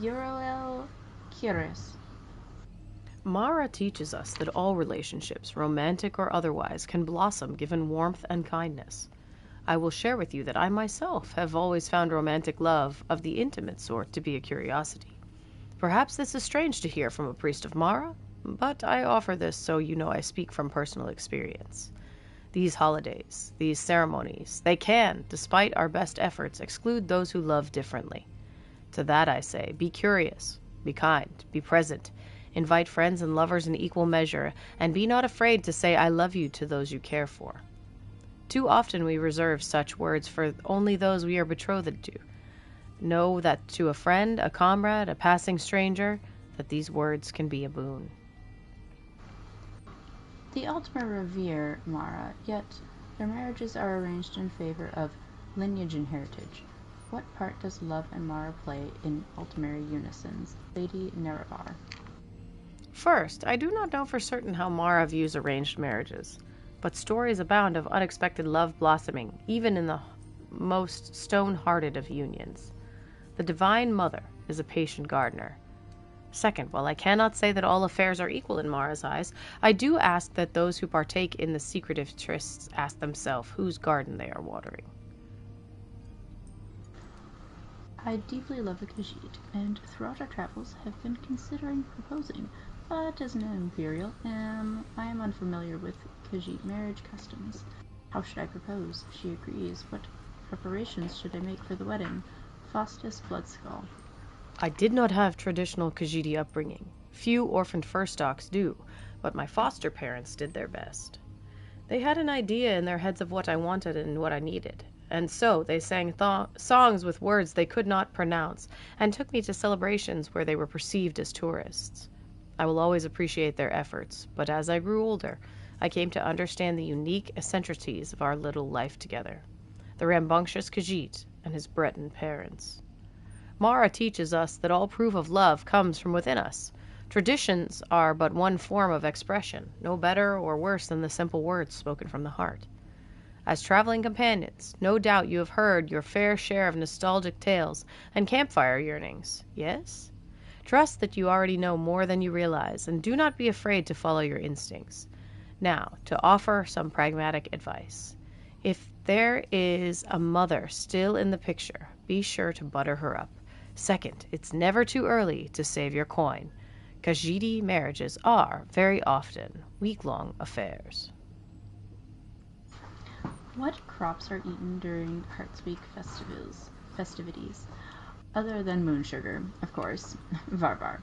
Uriel Curious. Mara teaches us that all relationships, romantic or otherwise, can blossom given warmth and kindness. I will share with you that I myself have always found romantic love of the intimate sort to be a curiosity. Perhaps this is strange to hear from a priest of Mara, but I offer this so you know I speak from personal experience. These holidays, these ceremonies, they can, despite our best efforts, exclude those who love differently. To that I say, be curious, be kind, be present, invite friends and lovers in equal measure, and be not afraid to say I love you to those you care for. Too often we reserve such words for only those we are betrothed to. Know that to a friend, a comrade, a passing stranger, that these words can be a boon. The Altmer revere Mara, yet their marriages are arranged in favor of lineage and heritage. What part does love and Mara play in Altmer unisons? Lady Nerevar. First, I do not know for certain how Mara views arranged marriages, but stories abound of unexpected love blossoming, even in the most stone-hearted of unions. The Divine Mother is a patient gardener. Second, while I cannot say that all affairs are equal in Mara's eyes, I do ask that those who partake in the secretive trysts ask themselves whose garden they are watering. I deeply love the Khajiit, and throughout our travels have been considering proposing, but as an imperial, I am unfamiliar with Khajiit marriage customs. How should I propose? She agrees. What preparations should I make for the wedding? Faustus Bloodskull. I did not have traditional Khajiiti upbringing. Few orphaned firstocks do, but my foster parents did their best. They had an idea in their heads of what I wanted and what I needed, and so they sang songs with words they could not pronounce, and took me to celebrations where they were perceived as tourists. I will always appreciate their efforts, but as I grew older, I came to understand the unique eccentricities of our little life together. The rambunctious Khajiit and his Breton parents. Mara teaches us that all proof of love comes from within us. Traditions are but one form of expression, no better or worse than the simple words spoken from the heart. As traveling companions, no doubt you have heard your fair share of nostalgic tales and campfire yearnings, yes? Trust that you already know more than you realize, and do not be afraid to follow your instincts. Now, to offer some pragmatic advice. If there is a mother still in the picture, be sure to butter her up. Second, it's never too early to save your coin. Khajiiti marriages are, very often, week-long affairs. What crops are eaten during Heartsweek festivities? Other than moon sugar, of course. Varvar.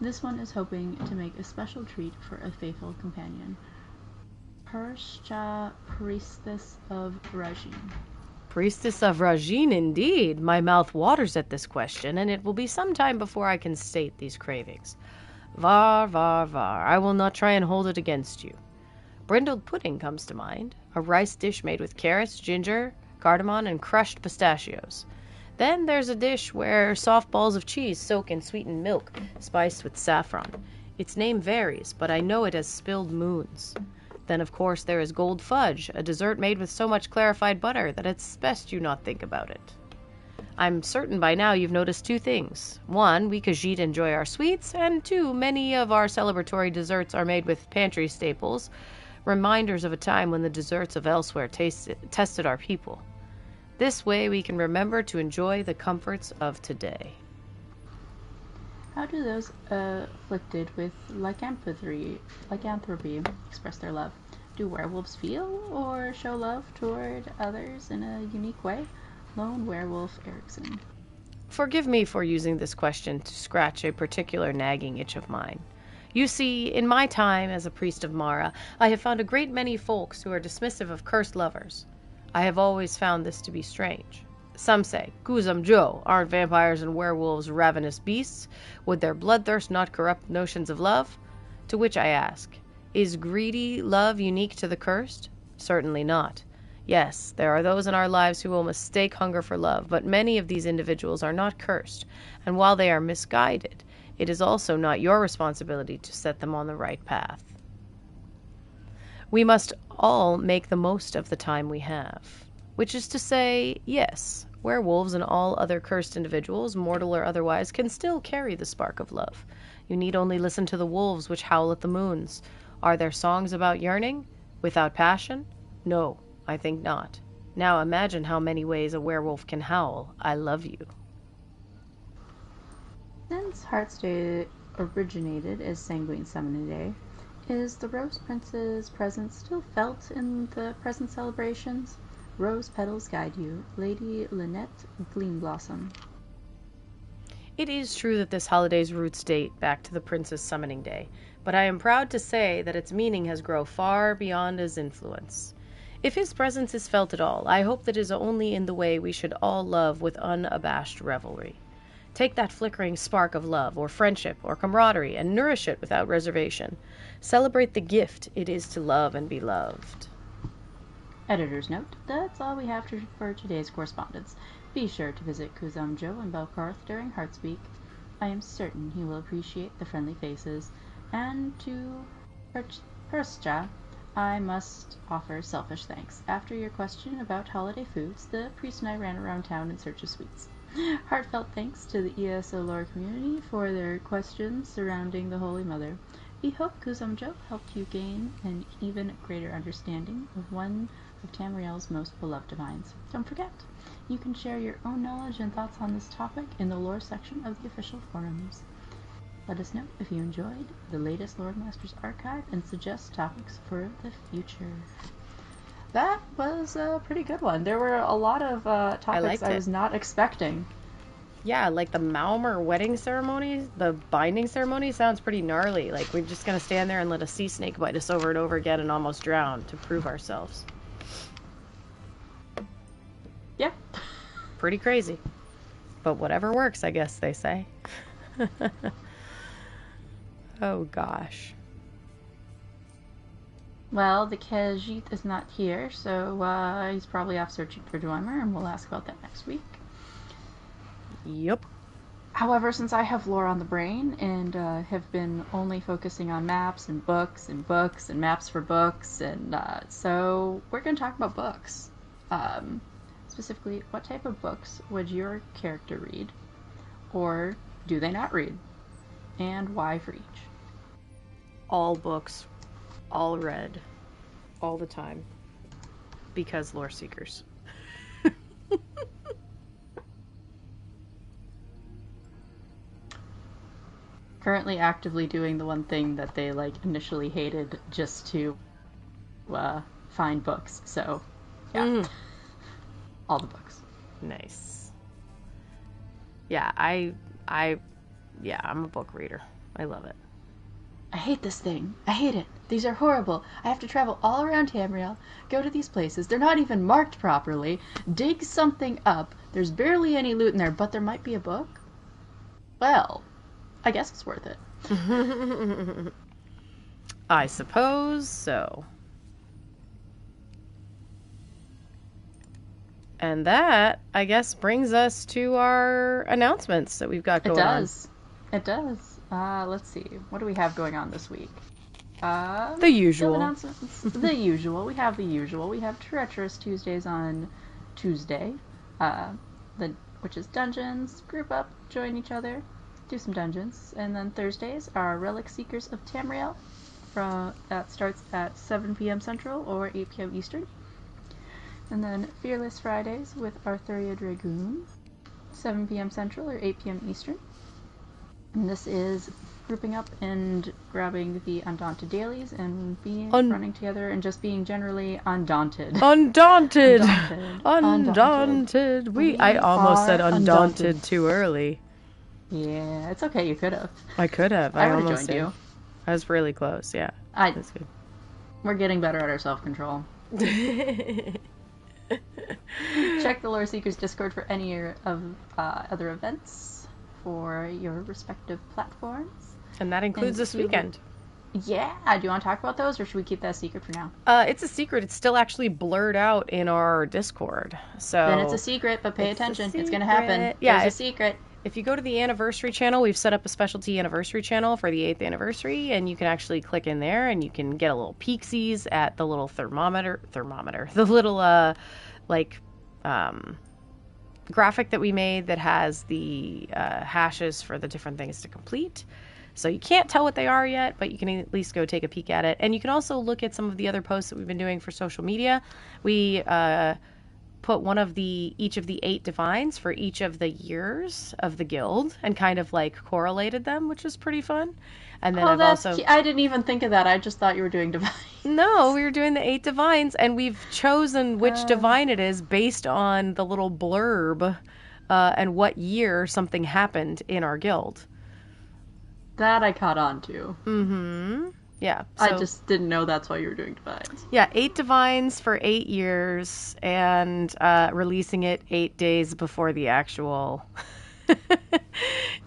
This one is hoping to make a special treat for a faithful companion. Persha, priestess of Rajin. Priestess of Rajin, indeed. My mouth waters at this question, and it will be some time before I can state these cravings. Var, var, var. I will not try and hold it against you. Brindled pudding comes to mind, a rice dish made with carrots, ginger, cardamom, and crushed pistachios. Then there's a dish where soft balls of cheese soak in sweetened milk, spiced with saffron. Its name varies, but I know it as spilled moons. Then, of course, there is gold fudge, a dessert made with so much clarified butter that it's best you not think about it. I'm certain by now you've noticed two things. One, we Khajiit enjoy our sweets, and two, many of our celebratory desserts are made with pantry staples, reminders of a time when the desserts of elsewhere tested our people. This way we can remember to enjoy the comforts of today. How do those afflicted with lycanthropy express their love? Do werewolves feel or show love toward others in a unique way? Lone Werewolf Erickson. Forgive me for using this question to scratch a particular nagging itch of mine. You see, in my time as a priest of Mara, I have found a great many folks who are dismissive of cursed lovers. I have always found this to be strange. Some say, Guzam Joe, aren't vampires and werewolves ravenous beasts? Would their bloodthirst not corrupt notions of love? To which I ask, is greedy love unique to the cursed? Certainly not. Yes, there are those in our lives who will mistake hunger for love, but many of these individuals are not cursed, and while they are misguided, it is also not your responsibility to set them on the right path. We must all make the most of the time we have, which is to say, yes, werewolves and all other cursed individuals, mortal or otherwise, can still carry the spark of love. You need only listen to the wolves which howl at the moons. Are there songs about yearning? Without passion? No, I think not. Now imagine how many ways a werewolf can howl, I love you. Since Heart's Day originated as Sanguine Summoning Day, is the Rose Prince's presence still felt in the present celebrations? Rose petals guide you, Lady Lynette Gleamblossom. It is true that this holiday's roots date back to the Prince's summoning day, but I am proud to say that its meaning has grown far beyond his influence. If his presence is felt at all, I hope that it is only in the way we should all love with unabashed revelry. Take that flickering spark of love, or friendship, or camaraderie, and nourish it without reservation. Celebrate the gift it is to love and be loved. Editor's note, that's all we have for today's correspondence. Be sure to visit Kuzum Joe in Belcarth during Hearts Week. I am certain he will appreciate the friendly faces. And to Perscha, I must offer selfish thanks. After your question about holiday foods, the priest and I ran around town in search of sweets. Heartfelt thanks to the ESO lore community for their questions surrounding the Holy Mother. We hope Kuzum Joe helped you gain an even greater understanding of one of Tamriel's most beloved divines. Don't forget, you can share your own knowledge and thoughts on this topic in the lore section of the official forums. Let us know if you enjoyed the latest Lord Masters archive and suggest topics for the future. That was a pretty good one. There were a lot of topics I was not expecting. Yeah, like the Maumur wedding ceremony, the binding ceremony sounds pretty gnarly. Like, we're just going to stand there and let a sea snake bite us over and over again and almost drown to prove ourselves. Yeah. Pretty crazy. But whatever works, I guess they say. Oh, gosh. Well, the Khajiit is not here, so he's probably off searching for Dwemer, and we'll ask about that next week. Yep. However, since I have lore on the brain and have been only focusing on maps and books and books and maps for books, and so we're going to talk about books. Specifically, what type of books would your character read? Or do they not read? And why for each? All books. All read. All the time. Because lore seekers. Currently actively doing the one thing that they initially hated just to find books. So, yeah. All the books. Nice. Yeah, I'm a book reader. I love it. I hate this thing. I hate it. These are horrible. I have to travel all around Tamriel, go to these places. They're not even marked properly. Dig something up. There's barely any loot in there, but there might be a book. Well, I guess it's worth it. I suppose so. And that, I guess, brings us to our announcements that we've got going on. It does. Let's see. What do we have going on this week? The usual. Announcements. The usual. We have the usual. We have Treacherous Tuesdays on Tuesday, which is dungeons. Group up, join each other, do some dungeons. And then Thursdays are Relic Seekers of Tamriel. That starts at 7 p.m. Central or 8 p.m. Eastern. And then Fearless Fridays with Arthuria Dragoon, 7 p.m. Central or 8 p.m. Eastern. And this is grouping up and grabbing the Undaunted dailies and running together and just being generally undaunted. Undaunted! Undaunted! I almost said undaunted too early. Yeah, it's okay. You could have. I could have. I almost joined you. I was really close, yeah. That's good. We're getting better at our self-control. Check the Lore Seekers Discord for any of other events for your respective platforms. And that includes this weekend. Yeah. Do you want to talk about those, or should we keep that a secret for now? It's a secret. It's still actually blurred out in our Discord. So then it's a secret, but pay attention. It's going to happen. Yeah, it's a secret. If you go to the anniversary channel, we've set up a specialty anniversary channel for the 8th anniversary, and you can actually click in there and you can get a little peeksies at the little thermometer, the little graphic that we made that has the hashes for the different things to complete. So you can't tell what they are yet, but you can at least go take a peek at it. And you can also look at some of the other posts that we've been doing for social media. We put each of the 8 divines for each of the years of the guild and kind of like correlated them, which is pretty fun. And then I didn't even think of that. I just thought you were doing divines. No, we were doing the 8 divines, and we've chosen which divine it is based on the little blurb and what year something happened in our guild. That I caught on to. Mm-hmm. Yeah. So, I just didn't know that's why you were doing divines. Yeah, 8 divines for 8 years, and releasing it 8 days before the actual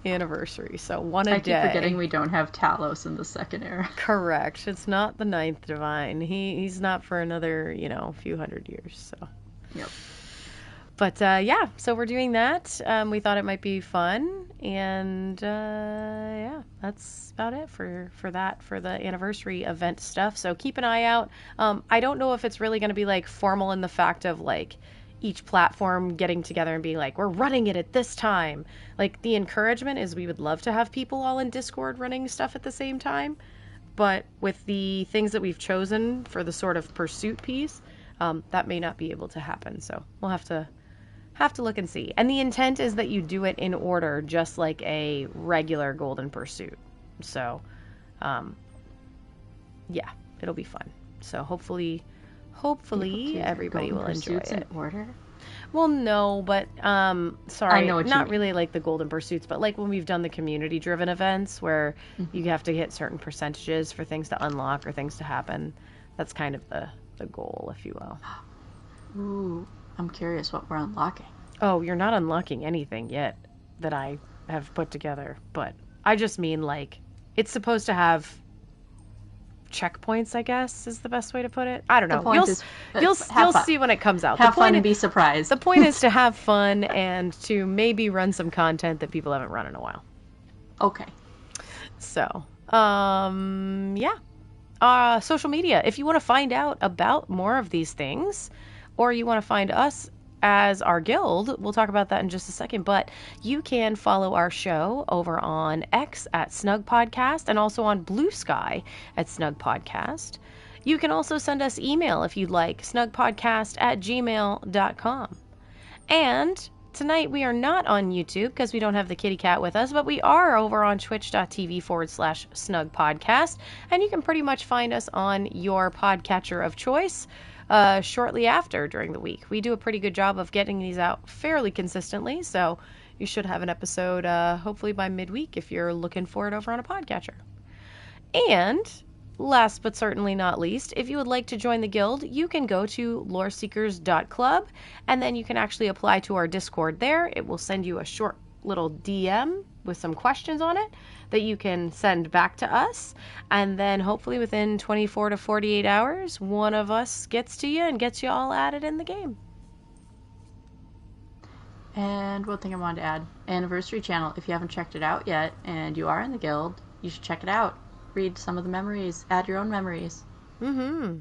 anniversary. So one a day. I keep forgetting we don't have Talos in the second era. Correct. It's not the 9th divine. He's not for another, few hundred years. So. Yep. But yeah, so we're doing that. We thought it might be fun, and yeah, that's about it for the anniversary event stuff. So keep an eye out. I don't know if it's really going to be like formal in the fact of like each platform getting together and being like, we're running it at this time. Like the encouragement is we would love to have people all in Discord running stuff at the same time, but with the things that we've chosen for the sort of pursuit piece, that may not be able to happen. So we'll have to look and see. And the intent is that you do it in order, just like a regular Golden Pursuit. So, yeah, it'll be fun. So hopefully everybody will enjoy it. In order? Well, no, but sorry, not really like the Golden Pursuits, but like when we've done the community-driven events where you have to hit certain percentages for things to unlock or things to happen. That's kind of the goal, if you will. Ooh. I'm curious what we're unlocking. Oh, you're not unlocking anything yet that I have put together, but I just mean like it's supposed to have checkpoints, I guess is the best way to put it. I don't know. You'll see when it comes out. Have fun and be surprised. The point is to have fun and to maybe run some content that people haven't run in a while. Okay. So, yeah. Social media. If you want to find out about more of these things, or you want to find us as our guild, we'll talk about that in just a second, but you can follow our show over on X at Snugpod Cast and also on Blue Sky at Snugpod Cast. You can also send us email if you'd like, snugpodcast@gmail.com. And tonight we are not on YouTube because we don't have the kitty cat with us, but we are over on twitch.tv/snugpodcast, and you can pretty much find us on your podcatcher of choice shortly after during the week. We do a pretty good job of getting these out fairly consistently, so you should have an episode hopefully by midweek if you're looking for it over on a podcatcher. And last but certainly not least, if you would like to join the guild, you can go to loreseekers.club, and then you can actually apply to our Discord there. It will send you a short little DM with some questions on it that you can send back to us, and then hopefully within 24 to 48 hours one of us gets to you and gets you all added in the game. And one thing I wanted to add, anniversary channel, if you haven't checked it out yet and you are in the guild, you should check it out. Read some of the memories, add your own memories. Yeah,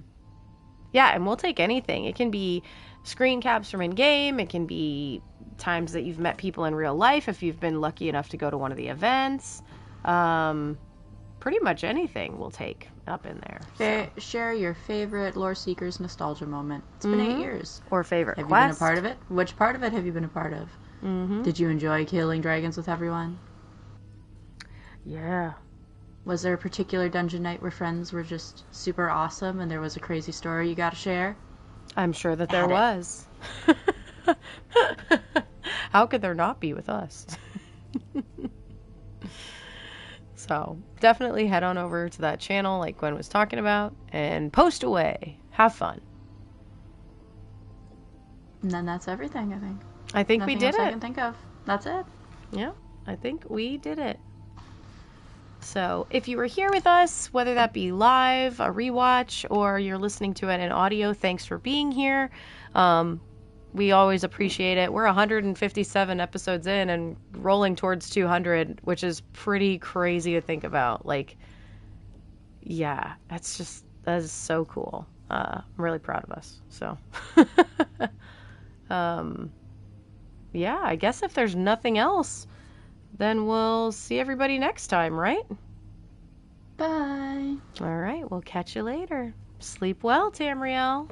and we'll take anything. It can be screen caps from in-game, it can be times that you've met people in real life if you've been lucky enough to go to one of the events. Pretty much anything we'll take up in there. So. Share your favorite Lore Seekers nostalgia moment. It's been 8 years. Or favorite quest. Have you been a part of it? Which part of it have you been a part of? Did you enjoy killing dragons with everyone? Yeah. Was there a particular dungeon night where friends were just super awesome and there was a crazy story you got to share? I'm sure that there was. How could there not be with us? So definitely head on over to that channel like Gwen was talking about and post away. Have fun. And then that's everything, I think. I think we did it. I can think of. That's it. Yeah, I think we did it. So if you were here with us, whether that be live, a rewatch, or you're listening to it in audio, thanks for being here. We always appreciate it. We're 157 episodes in and rolling towards 200, which is pretty crazy to think about. Like, yeah, that is so cool. I'm really proud of us. So, yeah, I guess if there's nothing else, then we'll see everybody next time, right? Bye. All right, we'll catch you later. Sleep well, Tamriel.